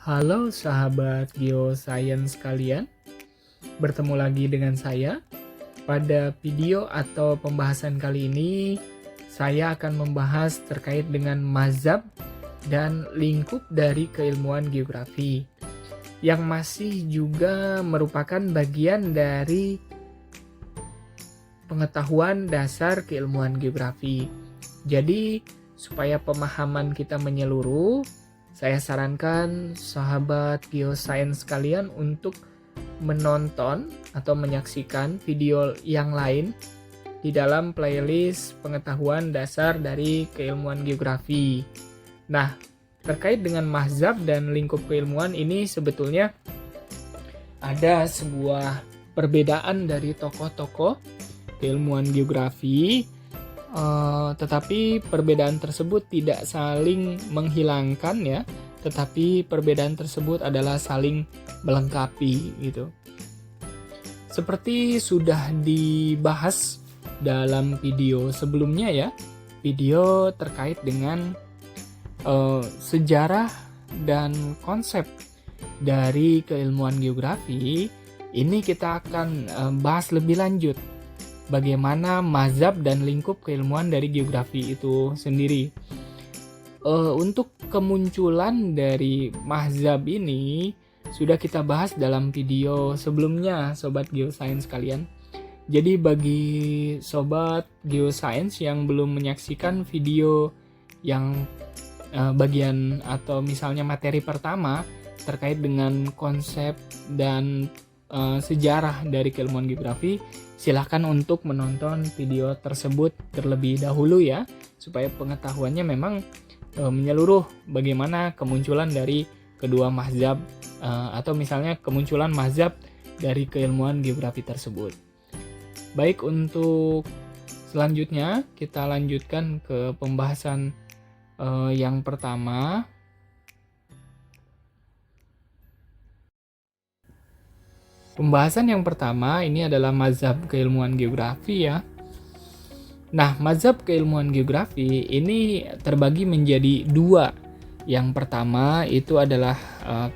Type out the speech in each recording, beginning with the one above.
Halo sahabat geoscience kalian, bertemu lagi dengan saya. Pada video atau pembahasan kali ini, saya akan membahas terkait dengan mazhab dan lingkup dari keilmuan geografi, yang masih juga merupakan bagian dari pengetahuan dasar keilmuan geografi. Jadi, supaya pemahaman kita menyeluruh, saya sarankan sahabat geoscience kalian untuk menonton atau menyaksikan video yang lain di dalam playlist pengetahuan dasar dari keilmuan geografi. Nah, terkait dengan mazhab dan lingkup keilmuan ini sebetulnya ada sebuah perbedaan dari tokoh-tokoh keilmuan geografi, tetapi perbedaan tersebut tidak saling menghilangkan ya, tetapi perbedaan tersebut adalah saling melengkapi gitu. Seperti sudah dibahas dalam video sebelumnya ya, video terkait dengan sejarah dan konsep dari keilmuan geografi, ini kita akan bahas lebih lanjut bagaimana mazhab dan lingkup keilmuan dari geografi itu sendiri. Untuk kemunculan dari mazhab ini sudah kita bahas dalam video sebelumnya, sobat geoscience kalian. Jadi bagi sobat geoscience yang belum menyaksikan video yang bagian atau misalnya materi pertama terkait dengan konsep dan sejarah dari keilmuan geografi, silahkan untuk menonton video tersebut terlebih dahulu ya, supaya pengetahuannya memang menyeluruh bagaimana kemunculan dari kedua mazhab atau misalnya kemunculan mazhab dari keilmuan geografi tersebut. Baik, untuk selanjutnya kita lanjutkan ke pembahasan yang pertama. Pembahasan yang pertama ini adalah mazhab keilmuan geografi ya. Nah, mazhab keilmuan geografi ini terbagi menjadi dua. Yang pertama itu adalah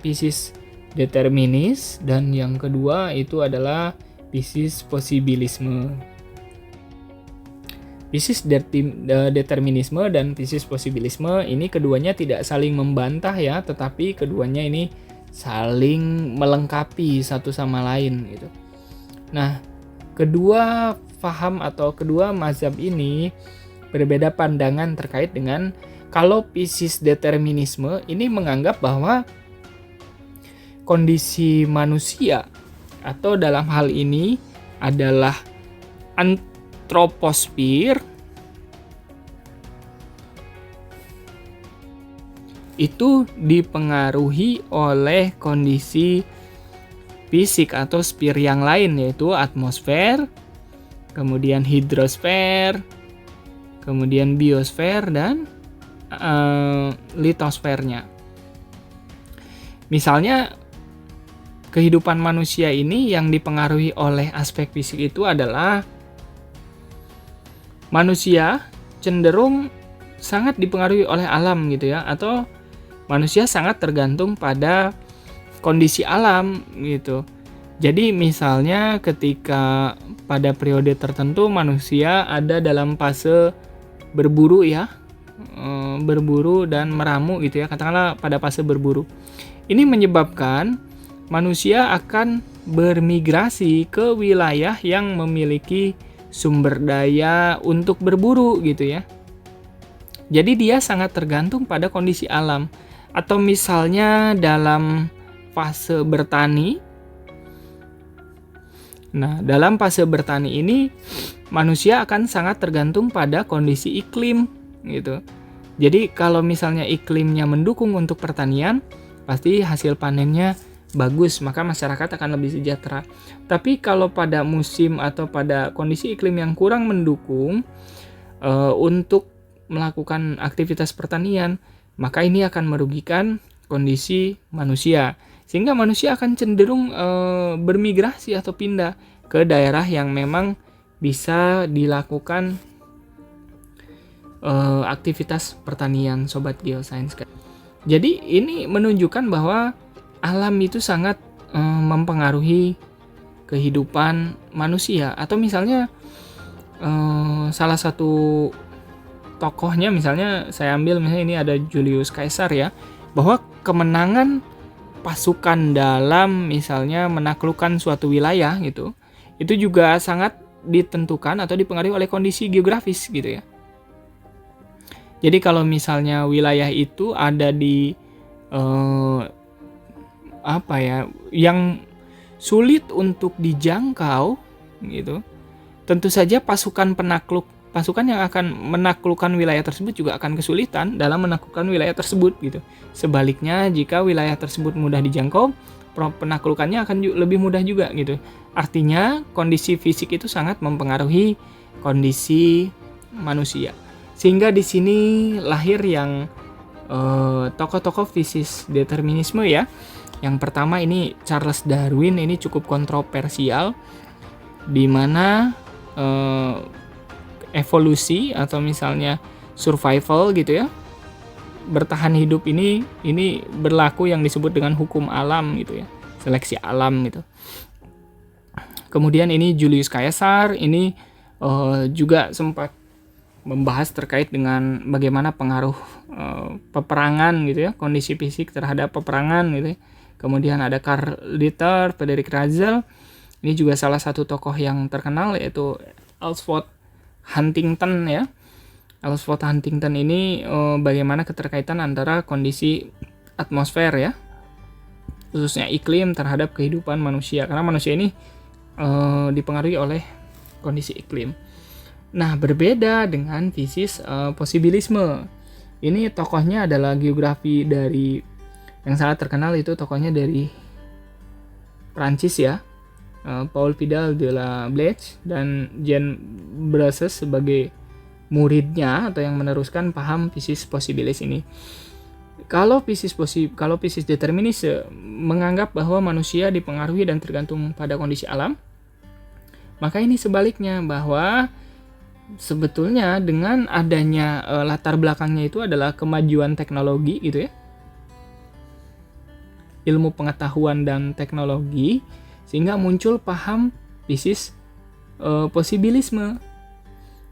physis determinis dan yang kedua itu adalah physis possibilisme. Physis determinisme dan physis possibilisme ini keduanya tidak saling membantah ya, tetapi keduanya ini saling melengkapi satu sama lain gitu. Nah, kedua faham atau kedua mazhab ini berbeda pandangan terkait dengan kalau physis determinisme ini menganggap bahwa kondisi manusia atau dalam hal ini adalah antroposfer itu dipengaruhi oleh kondisi fisik atau sphere yang lain, yaitu atmosfer, kemudian hidrosfer, kemudian biosfer, dan litosfernya. Misalnya kehidupan manusia ini yang dipengaruhi oleh aspek fisik itu adalah manusia cenderung sangat dipengaruhi oleh alam gitu ya, atau manusia sangat tergantung pada kondisi alam gitu. Jadi misalnya ketika pada periode tertentu manusia ada dalam fase berburu ya, berburu dan meramu gitu ya, katakanlah pada fase berburu. Ini menyebabkan manusia akan bermigrasi ke wilayah yang memiliki sumber daya untuk berburu gitu ya. Jadi dia sangat tergantung pada kondisi alam. Atau misalnya dalam fase bertani. Nah, dalam fase bertani ini manusia akan sangat tergantung pada kondisi iklim gitu. Jadi kalau misalnya iklimnya mendukung untuk pertanian, pasti hasil panennya bagus, maka masyarakat akan lebih sejahtera. Tapi kalau pada musim atau pada kondisi iklim yang kurang mendukung untuk melakukan aktivitas pertanian, maka ini akan merugikan kondisi manusia. Sehingga manusia akan cenderung bermigrasi atau pindah ke daerah yang memang bisa dilakukan aktivitas pertanian, sobat geoscience. Jadi ini menunjukkan bahwa alam itu sangat mempengaruhi kehidupan manusia. Atau misalnya salah satu tokohnya, misalnya saya ambil misalnya ini ada Julius Caesar ya, bahwa kemenangan pasukan dalam misalnya menaklukkan suatu wilayah gitu, itu juga sangat ditentukan atau dipengaruhi oleh kondisi geografis gitu ya. Jadi kalau misalnya wilayah itu ada di yang sulit untuk dijangkau gitu, tentu saja pasukan yang akan menaklukkan wilayah tersebut juga akan kesulitan dalam menaklukkan wilayah tersebut gitu. Sebaliknya, jika wilayah tersebut mudah dijangkau, penaklukannya akan lebih mudah juga gitu. Artinya, kondisi fisik itu sangat mempengaruhi kondisi manusia. Sehingga di sini lahir yang tokoh-tokoh fisis determinisme ya. Yang pertama ini Charles Darwin, ini cukup kontroversial, di mana evolusi atau misalnya survival gitu ya, bertahan hidup ini berlaku yang disebut dengan hukum alam gitu ya, seleksi alam gitu. Kemudian ini Julius Caesar, ini juga sempat membahas terkait dengan bagaimana pengaruh peperangan gitu ya, kondisi fisik terhadap peperangan gitu ya. Kemudian ada Karl Ritter, Frederick Russell, ini juga salah satu tokoh yang terkenal, yaitu Alfred Huntington ya. Alfred Huntington ini bagaimana keterkaitan antara kondisi atmosfer ya, khususnya iklim terhadap kehidupan manusia, karena manusia ini dipengaruhi oleh kondisi iklim. Nah, berbeda dengan fisis posibilisme. Ini tokohnya adalah geografi dari yang sangat terkenal, itu tokohnya dari Prancis ya, Paul Vidal de la Bleche dan Jean Brazes sebagai muridnya atau yang meneruskan paham fisis posibilis ini. Kalau fisis determinis menganggap bahwa manusia dipengaruhi dan tergantung pada kondisi alam, maka ini sebaliknya, bahwa sebetulnya dengan adanya latar belakangnya itu adalah kemajuan teknologi gitu ya, ilmu pengetahuan dan teknologi, sehingga muncul paham fisis posibilisme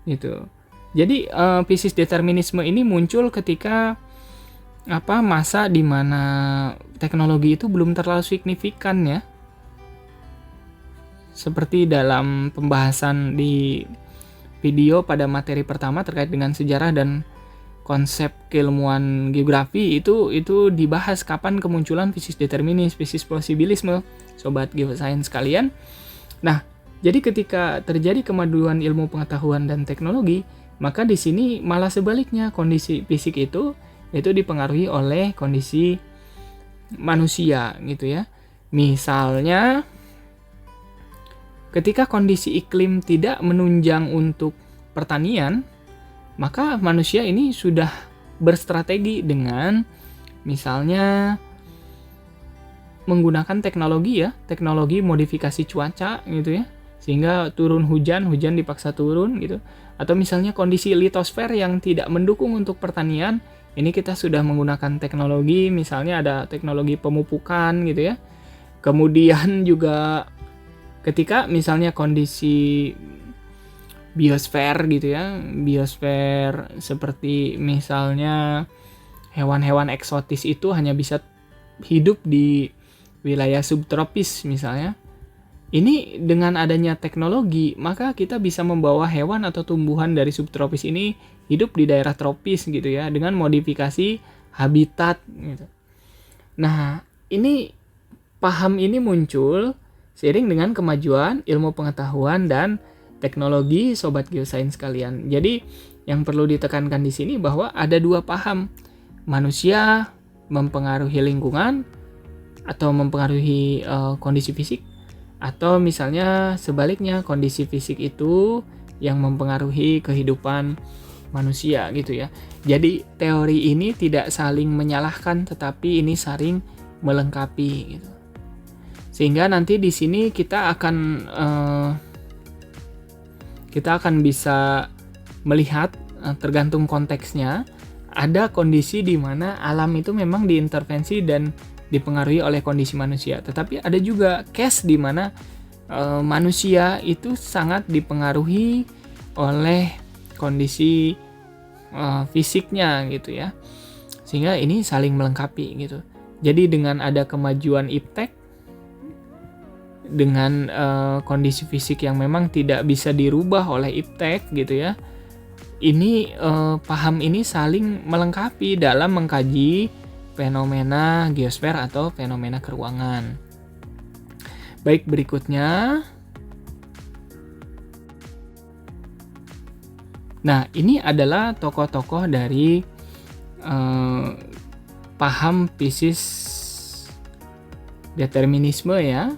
gitu. Jadi fisis determinisme ini muncul ketika masa di mana teknologi itu belum terlalu signifikan ya. Seperti dalam pembahasan di video pada materi pertama terkait dengan sejarah dan konsep keilmuan geografi, itu dibahas kapan kemunculan fisis determinis, fisis posibilisme, sobat geosains sekalian. Nah, jadi ketika terjadi kemajuan ilmu pengetahuan dan teknologi, maka di sini malah sebaliknya, kondisi fisik itu dipengaruhi oleh kondisi manusia gitu ya. Misalnya ketika kondisi iklim tidak menunjang untuk pertanian, maka manusia ini sudah berstrategi dengan misalnya menggunakan teknologi modifikasi cuaca gitu ya, sehingga turun hujan dipaksa turun gitu. Atau misalnya kondisi litosfer yang tidak mendukung untuk pertanian, ini kita sudah menggunakan teknologi, misalnya ada teknologi pemupukan gitu ya. Kemudian juga ketika misalnya kondisi biosfer gitu ya, biosfer seperti misalnya hewan-hewan eksotis itu hanya bisa hidup di wilayah subtropis misalnya. Ini dengan adanya teknologi, maka kita bisa membawa hewan atau tumbuhan dari subtropis ini hidup di daerah tropis gitu ya, dengan modifikasi habitat gitu. Nah, ini paham ini muncul seiring dengan kemajuan ilmu pengetahuan dan teknologi, sobat geosains sekalian. Jadi yang perlu ditekankan di sini bahwa ada dua paham. Manusia mempengaruhi lingkungan atau mempengaruhi kondisi fisik, atau misalnya sebaliknya, kondisi fisik itu yang mempengaruhi kehidupan manusia gitu ya. Jadi teori ini tidak saling menyalahkan, tetapi ini saling melengkapi gitu. Sehingga nanti di sini kita akan bisa melihat, tergantung konteksnya, ada kondisi di mana alam itu memang diintervensi dan dipengaruhi oleh kondisi manusia. Tetapi ada juga case di mana manusia itu sangat dipengaruhi oleh kondisi fisiknya gitu ya. Sehingga ini saling melengkapi gitu. Jadi dengan ada kemajuan iptek dengan kondisi fisik yang memang tidak bisa dirubah oleh iptek gitu ya. Ini paham ini saling melengkapi dalam mengkaji fenomena geosfer atau fenomena keruangan. Baik, berikutnya. Nah, ini adalah tokoh-tokoh dari paham fisis determinisme ya,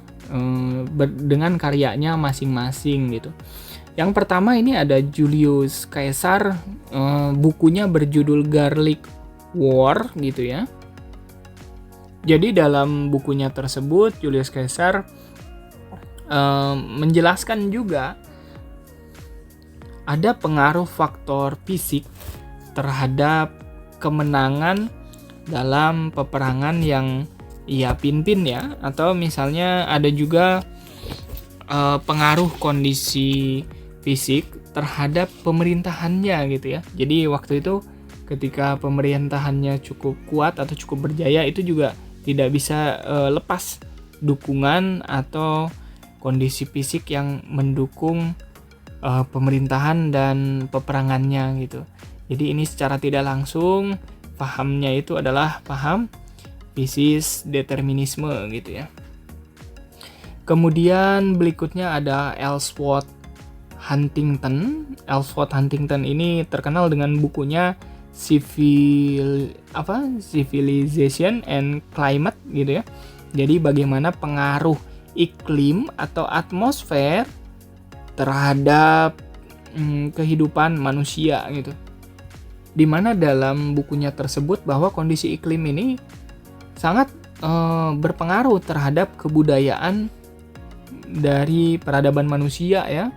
dengan karyanya masing-masing gitu. Yang pertama ini ada Julius Caesar, bukunya berjudul Garlic War gitu ya. Jadi dalam bukunya tersebut Julius Caesar menjelaskan juga ada pengaruh faktor fisik terhadap kemenangan dalam peperangan yang ia pimpin ya, atau misalnya ada juga pengaruh kondisi fisik terhadap pemerintahannya gitu ya. Jadi waktu itu ketika pemerintahannya cukup kuat atau cukup berjaya, itu juga tidak bisa lepas dukungan atau kondisi fisik yang mendukung pemerintahan dan peperangannya gitu. Jadi ini secara tidak langsung pahamnya itu adalah paham fisis determinisme gitu ya. Kemudian berikutnya ada Ellsworth Huntington. Ellsworth Huntington ini terkenal dengan bukunya Civilization and Climate gitu ya. Jadi bagaimana pengaruh iklim atau atmosfer terhadap kehidupan manusia gitu. Dimana dalam bukunya tersebut bahwa kondisi iklim ini sangat berpengaruh terhadap kebudayaan dari peradaban manusia ya.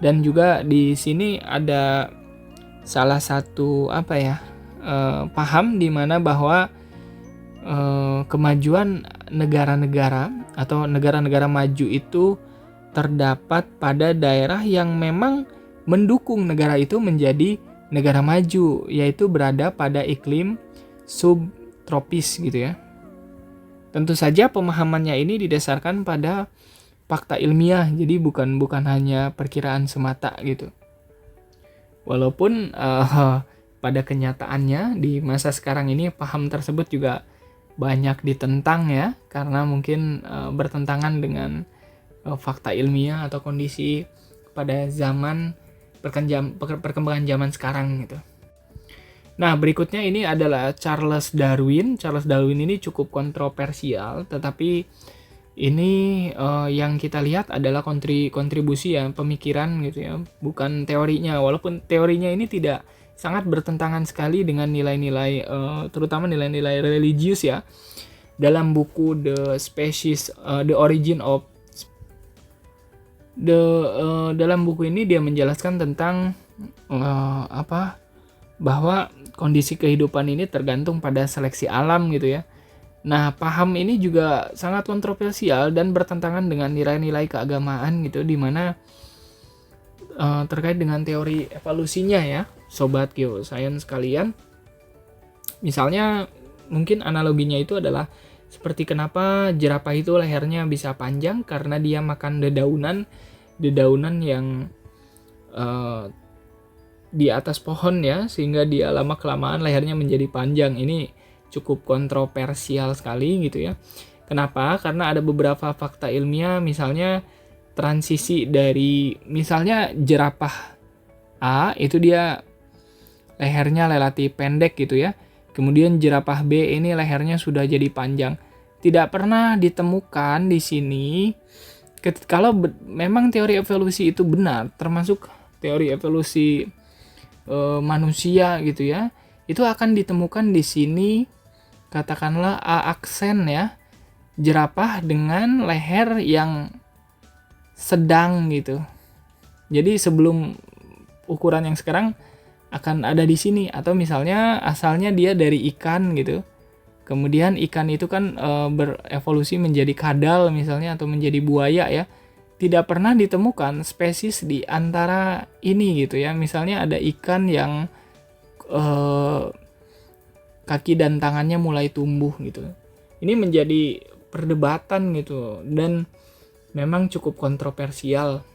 Dan juga di sini ada salah satu paham di mana bahwa kemajuan negara-negara atau negara-negara maju itu terdapat pada daerah yang memang mendukung negara itu menjadi negara maju, yaitu berada pada iklim subtropis gitu ya. Tentu saja pemahamannya ini didasarkan pada fakta ilmiah, jadi bukan hanya perkiraan semata gitu. Walaupun pada kenyataannya di masa sekarang ini paham tersebut juga banyak ditentang ya, karena mungkin bertentangan dengan fakta ilmiah atau kondisi pada zaman perkembangan zaman sekarang gitu. Nah, berikutnya ini adalah Charles Darwin. Charles Darwin ini cukup kontroversial, tetapi ini yang kita lihat adalah kontribusi ya, pemikiran gitu ya, bukan teorinya. Walaupun teorinya ini tidak sangat bertentangan sekali dengan nilai-nilai terutama nilai-nilai religius ya. Dalam buku The Origin of dalam buku ini dia menjelaskan tentang bahwa kondisi kehidupan ini tergantung pada seleksi alam gitu ya. Nah, paham ini juga sangat kontroversial dan bertentangan dengan nilai-nilai keagamaan gitu, di mana terkait dengan teori evolusinya ya, sobat geoscience sekalian. Misalnya mungkin analoginya itu adalah seperti kenapa jerapah itu lehernya bisa panjang, karena dia makan dedaunan yang di atas pohon ya, sehingga dia lama-kelamaan lehernya menjadi panjang. Ini cukup kontroversial sekali gitu ya. Kenapa? Karena ada beberapa fakta ilmiah, misalnya transisi dari misalnya jerapah A itu dia lehernya relatif pendek gitu ya. Kemudian jerapah B ini lehernya sudah jadi panjang. Tidak pernah ditemukan di sini kalau memang teori evolusi itu benar, termasuk teori evolusi manusia gitu ya. Itu akan ditemukan di sini katakanlah A aksen ya, jerapah dengan leher yang sedang gitu. Jadi sebelum ukuran yang sekarang akan ada di sini, atau misalnya asalnya dia dari ikan gitu. Kemudian ikan itu kan berevolusi menjadi kadal misalnya atau menjadi buaya ya. Tidak pernah ditemukan spesies di antara ini gitu ya. Misalnya ada ikan yang kaki dan tangannya mulai tumbuh gitu. Ini menjadi perdebatan gitu dan memang cukup kontroversial.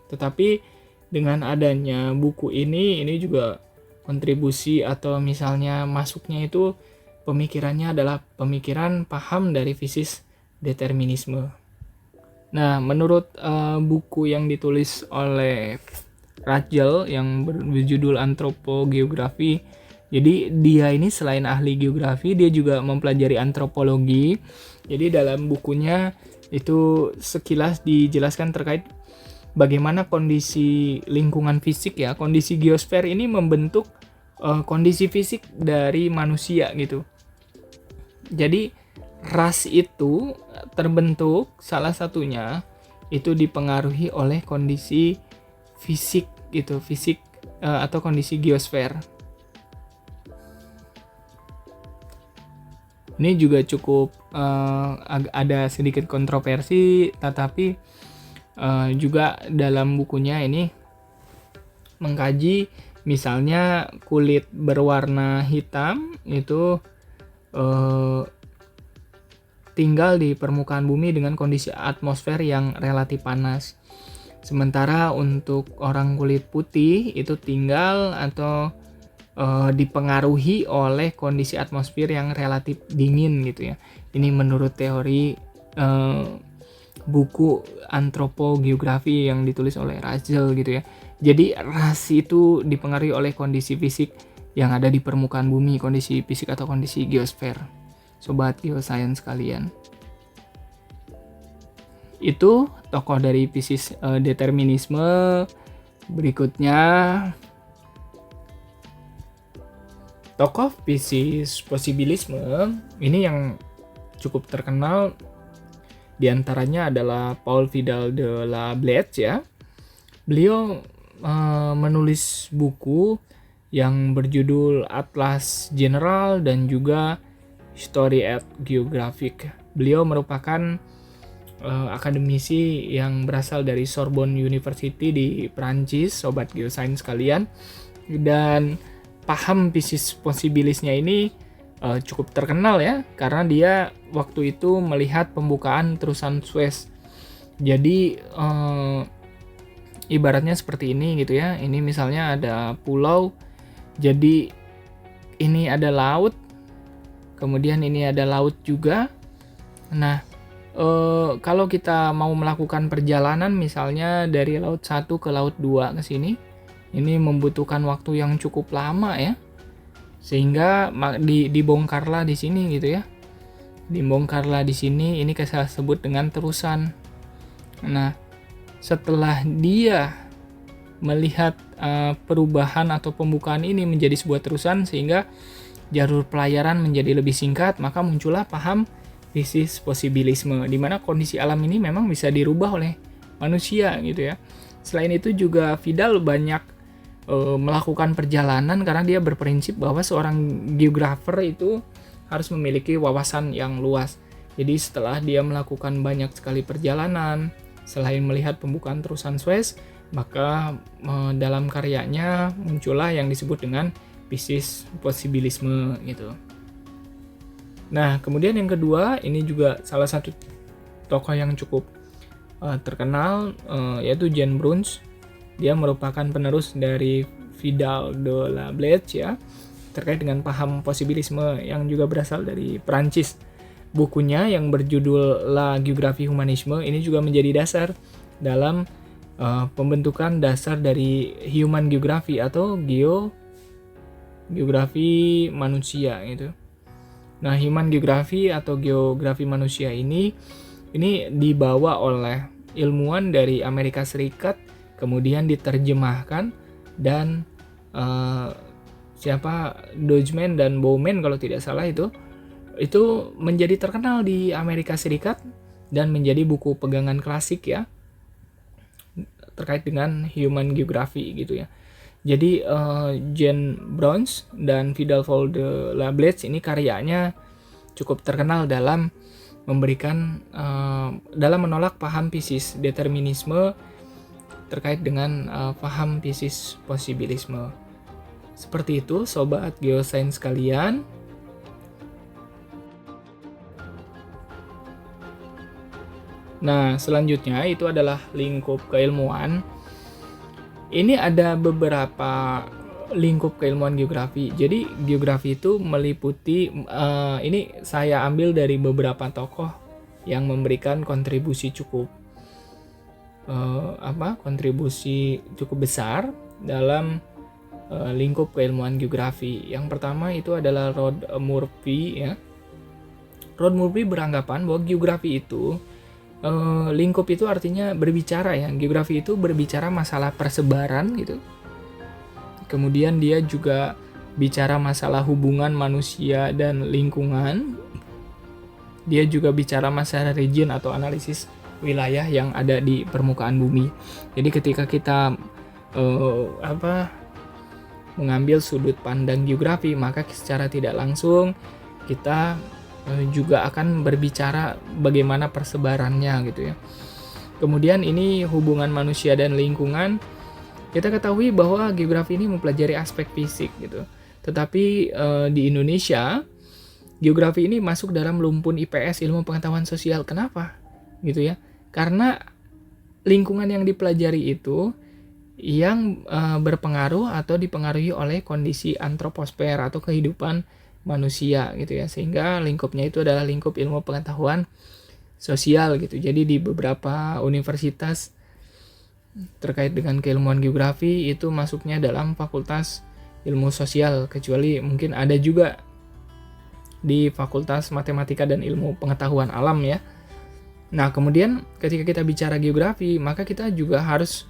Tetapi dengan adanya buku ini juga kontribusi atau misalnya masuknya itu pemikirannya adalah pemikiran paham dari fisis determinisme. Nah, menurut buku yang ditulis oleh Rachel yang berjudul Antropogeografi, jadi dia ini selain ahli geografi, dia juga mempelajari antropologi. Jadi dalam bukunya itu sekilas dijelaskan terkait bagaimana kondisi lingkungan fisik ya, kondisi geosfer ini membentuk kondisi fisik dari manusia gitu. Jadi ras itu terbentuk salah satunya itu dipengaruhi oleh kondisi fisik gitu, fisik atau kondisi geosfer. Ini juga cukup ada sedikit kontroversi, tetapi juga dalam bukunya ini mengkaji misalnya kulit berwarna hitam itu tinggal di permukaan bumi dengan kondisi atmosfer yang relatif panas. Sementara untuk orang kulit putih itu tinggal atau dipengaruhi oleh kondisi atmosfer yang relatif dingin gitu ya. Ini menurut teori buku antropogeografi yang ditulis oleh Rachel gitu ya. Jadi ras itu dipengaruhi oleh kondisi fisik yang ada di permukaan bumi, kondisi fisik atau kondisi geosfer. Sobat geoscience kalian. Itu tokoh dari fisis determinisme. Berikutnya tokoh fisis posibilisme ini yang cukup terkenal. Di antaranya adalah Paul Vidal de la Blaise ya. Beliau menulis buku yang berjudul Atlas General dan juga History et Geographique. Beliau merupakan akademisi yang berasal dari Sorbonne University di Prancis, sobat geoscience kalian. Dan paham fisis posibilisnya ini cukup terkenal ya, karena dia waktu itu melihat pembukaan terusan Suez. Jadi ibaratnya seperti ini gitu ya. Ini misalnya ada pulau, jadi ini ada laut, kemudian ini ada laut juga. Nah, kalau kita mau melakukan perjalanan misalnya dari laut 1 ke laut 2 ke sini, ini membutuhkan waktu yang cukup lama ya. Sehingga dibongkarlah di sini gitu ya. Dibongkarlah di sini, ini saya sebut dengan terusan. Nah, setelah dia melihat perubahan atau pembukaan ini menjadi sebuah terusan sehingga jalur pelayaran menjadi lebih singkat, maka muncullah paham fisis posibilisme, di mana kondisi alam ini memang bisa dirubah oleh manusia gitu ya. Selain itu juga Vidal banyak melakukan perjalanan karena dia berprinsip bahwa seorang geografer itu harus memiliki wawasan yang luas. Jadi setelah dia melakukan banyak sekali perjalanan, selain melihat pembukaan terusan Suez, maka dalam karyanya muncullah yang disebut dengan fisis posibilisme gitu. Nah, kemudian yang kedua, ini juga salah satu tokoh yang cukup terkenal, yaitu Jean Bruns. Dia merupakan penerus dari Vidal de la Blaise ya, terkait dengan paham posibilisme yang juga berasal dari Prancis. Bukunya yang berjudul La Géographie Humanisme ini juga menjadi dasar dalam pembentukan dasar dari human geography atau geografi manusia gitu. Nah, human geography atau geografi manusia ini dibawa oleh ilmuwan dari Amerika Serikat, kemudian diterjemahkan dan Dodgeman dan Bowman kalau tidak salah itu menjadi terkenal di Amerika Serikat dan menjadi buku pegangan klasik ya terkait dengan human geography gitu ya. Jadi Jean Browns dan Vidal Foldelabletz ini karyanya cukup terkenal dalam memberikan dalam menolak paham physis determinisme terkait dengan paham physis posibilisme. Seperti itu sobat geosains sekalian. Nah, selanjutnya itu adalah lingkup keilmuan. Ini ada beberapa lingkup keilmuan geografi. Jadi geografi itu meliputi ini saya ambil dari beberapa tokoh yang memberikan kontribusi cukup kontribusi cukup besar dalam lingkup keilmuan geografi. Yang pertama itu adalah Rod Murphy ya. Rod Murphy beranggapan bahwa geografi itu lingkup itu artinya berbicara ya. Geografi itu berbicara masalah persebaran gitu. Kemudian dia juga bicara masalah hubungan manusia dan lingkungan. Dia juga bicara masalah region atau analisis wilayah yang ada di permukaan bumi. Jadi ketika kita mengambil sudut pandang geografi, maka secara tidak langsung kita juga akan berbicara bagaimana persebarannya gitu ya. Kemudian ini hubungan manusia dan lingkungan. Kita ketahui bahwa geografi ini mempelajari aspek fisik gitu. Tetapi di Indonesia geografi ini masuk dalam lumpun IPS, ilmu pengetahuan sosial. Kenapa? Gitu ya. Karena lingkungan yang dipelajari itu yang berpengaruh atau dipengaruhi oleh kondisi antroposfer atau kehidupan manusia gitu ya, sehingga lingkupnya itu adalah lingkup ilmu pengetahuan sosial gitu. Jadi di beberapa universitas terkait dengan keilmuan geografi itu masuknya dalam fakultas ilmu sosial, kecuali mungkin ada juga di fakultas matematika dan ilmu pengetahuan alam ya. Nah kemudian ketika kita bicara geografi, maka kita juga harus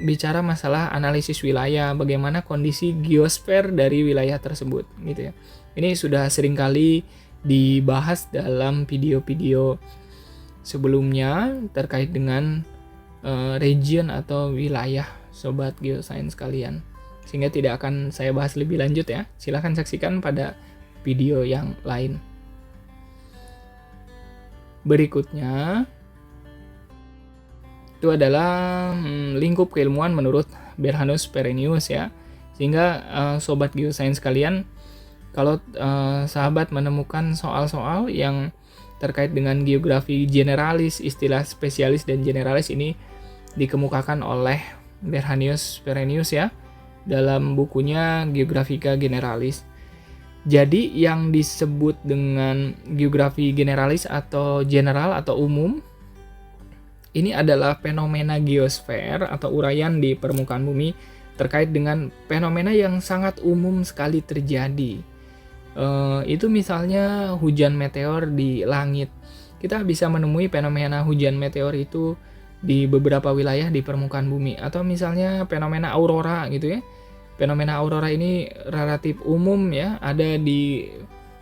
bicara masalah analisis wilayah, bagaimana kondisi geosfer dari wilayah tersebut gitu ya. Ini sudah seringkali dibahas dalam video-video sebelumnya terkait dengan region atau wilayah sobat geosains kalian, sehingga tidak akan saya bahas lebih lanjut ya. Silahkan saksikan pada video yang lain. Berikutnya itu adalah lingkup keilmuan menurut Berhanus Perenius ya. Sehingga sobat geosains kalian, kalau sahabat menemukan soal-soal yang terkait dengan geografi generalis, istilah spesialis dan generalis ini dikemukakan oleh Berhanus Perenius ya dalam bukunya Geographica Generalis. Jadi yang disebut dengan geografi generalis atau general atau umum ini adalah fenomena geosfer atau uraian di permukaan bumi terkait dengan fenomena yang sangat umum sekali terjadi. Itu misalnya hujan meteor di langit. Kita bisa menemui fenomena hujan meteor itu di beberapa wilayah di permukaan bumi. Atau misalnya fenomena aurora gitu ya. Fenomena aurora ini relatif umum ya,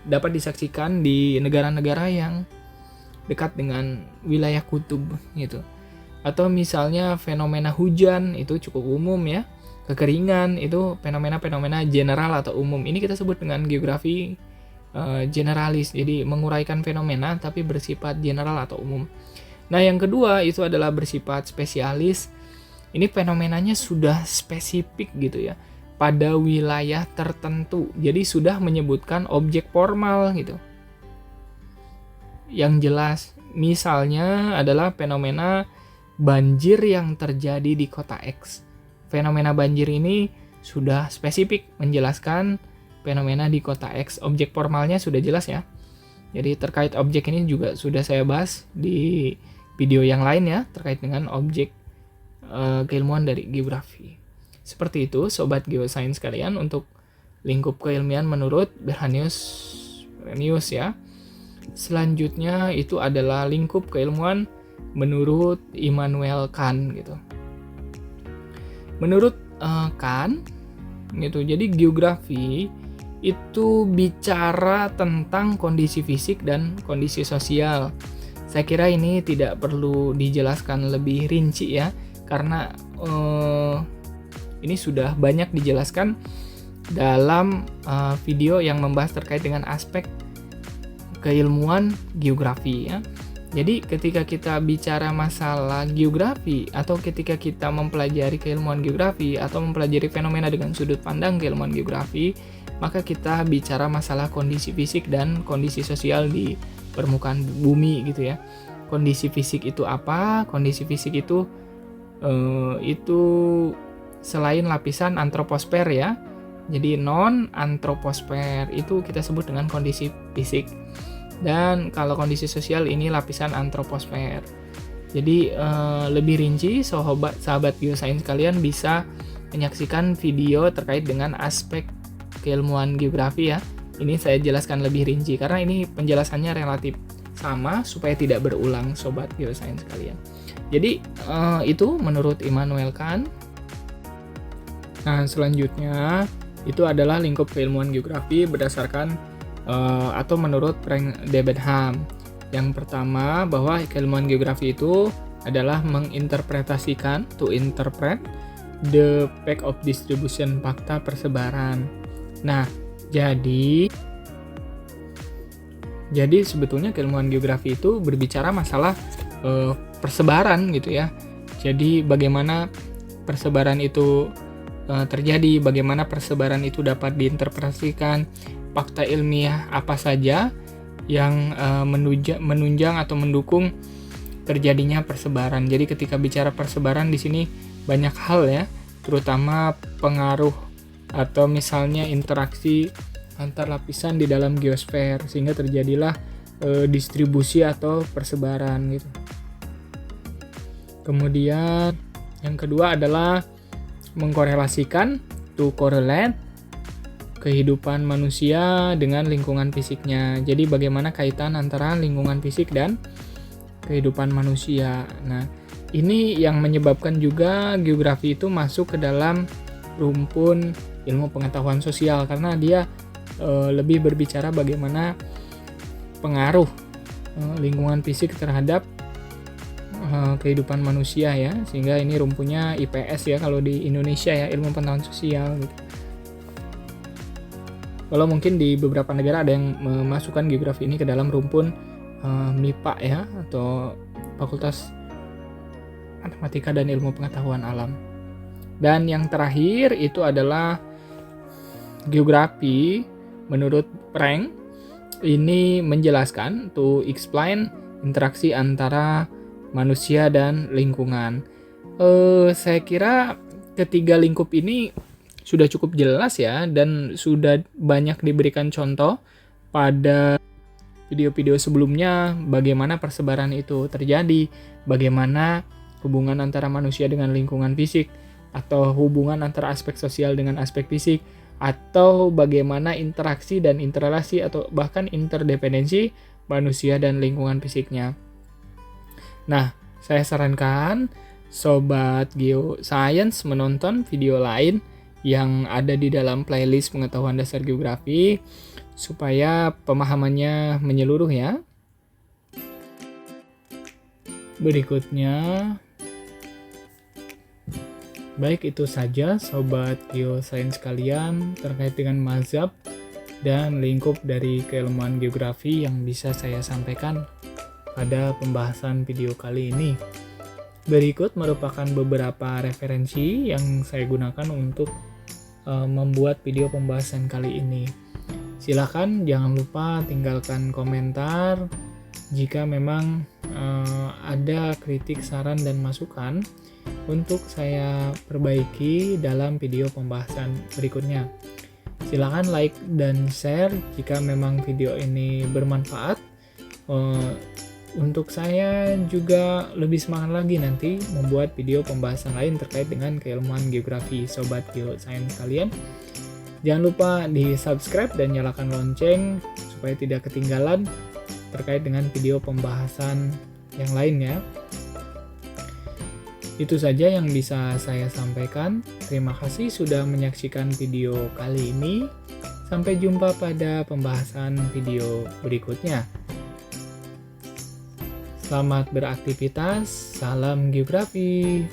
dapat disaksikan di negara-negara yang dekat dengan wilayah kutub gitu. Atau misalnya fenomena hujan itu cukup umum ya. Kekeringan itu fenomena-fenomena general atau umum. Ini kita sebut dengan geografi generalis. Jadi menguraikan fenomena tapi bersifat general atau umum. Nah, yang kedua itu adalah bersifat spesialis. Ini fenomenanya sudah spesifik gitu ya, pada wilayah tertentu. Jadi sudah menyebutkan objek formal gitu. Yang jelas, misalnya adalah fenomena banjir yang terjadi di kota X. Fenomena banjir ini sudah spesifik menjelaskan fenomena di kota X. Objek formalnya sudah jelas ya. Jadi terkait objek ini juga sudah saya bahas di video yang lain ya, terkait dengan objek keilmuan dari geografi. Seperti itu sobat geosains kalian untuk lingkup keilmuan menurut Berhanus Perenius ya. Selanjutnya itu adalah lingkup keilmuan menurut Immanuel Kant gitu. Menurut Kant gitu. Jadi geografi itu bicara tentang kondisi fisik dan kondisi sosial. Saya kira ini tidak perlu dijelaskan lebih rinci ya, karena ini sudah banyak dijelaskan dalam video yang membahas terkait dengan aspek keilmuan geografi ya. Jadi ketika kita bicara masalah geografi atau ketika kita mempelajari keilmuan geografi atau mempelajari fenomena dengan sudut pandang keilmuan geografi, maka kita bicara masalah kondisi fisik dan kondisi sosial di permukaan bumi gitu ya. Kondisi fisik itu apa? Kondisi fisik itu selain lapisan antroposfer ya. Jadi non antroposfer itu kita sebut dengan kondisi fisik. Dan kalau kondisi sosial ini lapisan antroposfer. Jadi lebih rinci sahabat geosains kalian bisa menyaksikan video terkait dengan aspek keilmuan geografi ya. Ini saya jelaskan lebih rinci karena ini penjelasannya relatif sama supaya tidak berulang sobat geosains kalian. Jadi itu menurut Immanuel Kant. Nah, selanjutnya itu adalah lingkup keilmuan geografi berdasarkan atau menurut Frank Debenham. Yang pertama, bahwa keilmuan geografi itu adalah menginterpretasikan, to interpret the fact of distribution, fakta persebaran. Nah, jadi sebetulnya keilmuan geografi itu berbicara masalah persebaran gitu ya. Jadi bagaimana persebaran itu terjadi, bagaimana persebaran itu dapat diinterpretasikan, fakta ilmiah apa saja yang menunjang atau mendukung terjadinya persebaran. Jadi ketika bicara persebaran di sini banyak hal ya, terutama pengaruh atau misalnya interaksi antar lapisan di dalam geosfer sehingga terjadilah distribusi atau persebaran gitu. Kemudian yang kedua adalah mengkorelasikan, to correlate kehidupan manusia dengan lingkungan fisiknya. Jadi bagaimana kaitan antara lingkungan fisik dan kehidupan manusia. Nah, ini yang menyebabkan juga geografi itu masuk ke dalam rumpun ilmu pengetahuan sosial karena dia lebih berbicara bagaimana pengaruh lingkungan fisik terhadap kehidupan manusia ya, sehingga ini rumpunnya IPS ya kalau di Indonesia ya, ilmu pengetahuan sosial gitu. Kalau mungkin di beberapa negara ada yang memasukkan geografi ini ke dalam rumpun MIPA ya, atau Fakultas Matematika dan Ilmu Pengetahuan Alam. Dan yang terakhir itu adalah geografi menurut Frank ini menjelaskan, to explain interaksi antara manusia dan lingkungan. Saya kira ketiga lingkup ini sudah cukup jelas ya, dan sudah banyak diberikan contoh pada video-video sebelumnya bagaimana persebaran itu terjadi, bagaimana hubungan antara manusia dengan lingkungan fisik, atau hubungan antara aspek sosial dengan aspek fisik, atau bagaimana interaksi dan interrelasi atau bahkan interdependensi manusia dan lingkungan fisiknya. Nah, saya sarankan Sobat Geoscience menonton video lain yang ada di dalam playlist pengetahuan dasar geografi supaya pemahamannya menyeluruh ya. Berikutnya, baik itu saja Sobat Geoscience kalian terkait dengan mazhab dan lingkup dari keilmuan geografi yang bisa saya sampaikan pada pembahasan video kali ini. Berikut merupakan beberapa referensi yang saya gunakan untuk membuat video pembahasan kali ini. Silakan jangan lupa tinggalkan komentar jika memang ada kritik, saran, dan masukan untuk saya perbaiki dalam video pembahasan berikutnya. Silakan like dan share jika memang video ini bermanfaat. Untuk saya juga lebih semangat lagi nanti membuat video pembahasan lain terkait dengan keilmuan geografi Sobat Geoscience kalian. Jangan lupa di subscribe dan nyalakan lonceng supaya tidak ketinggalan terkait dengan video pembahasan yang lainnya. Itu saja yang bisa saya sampaikan. Terima kasih sudah menyaksikan video kali ini. Sampai jumpa pada pembahasan video berikutnya. Selamat beraktivitas, salam geografi.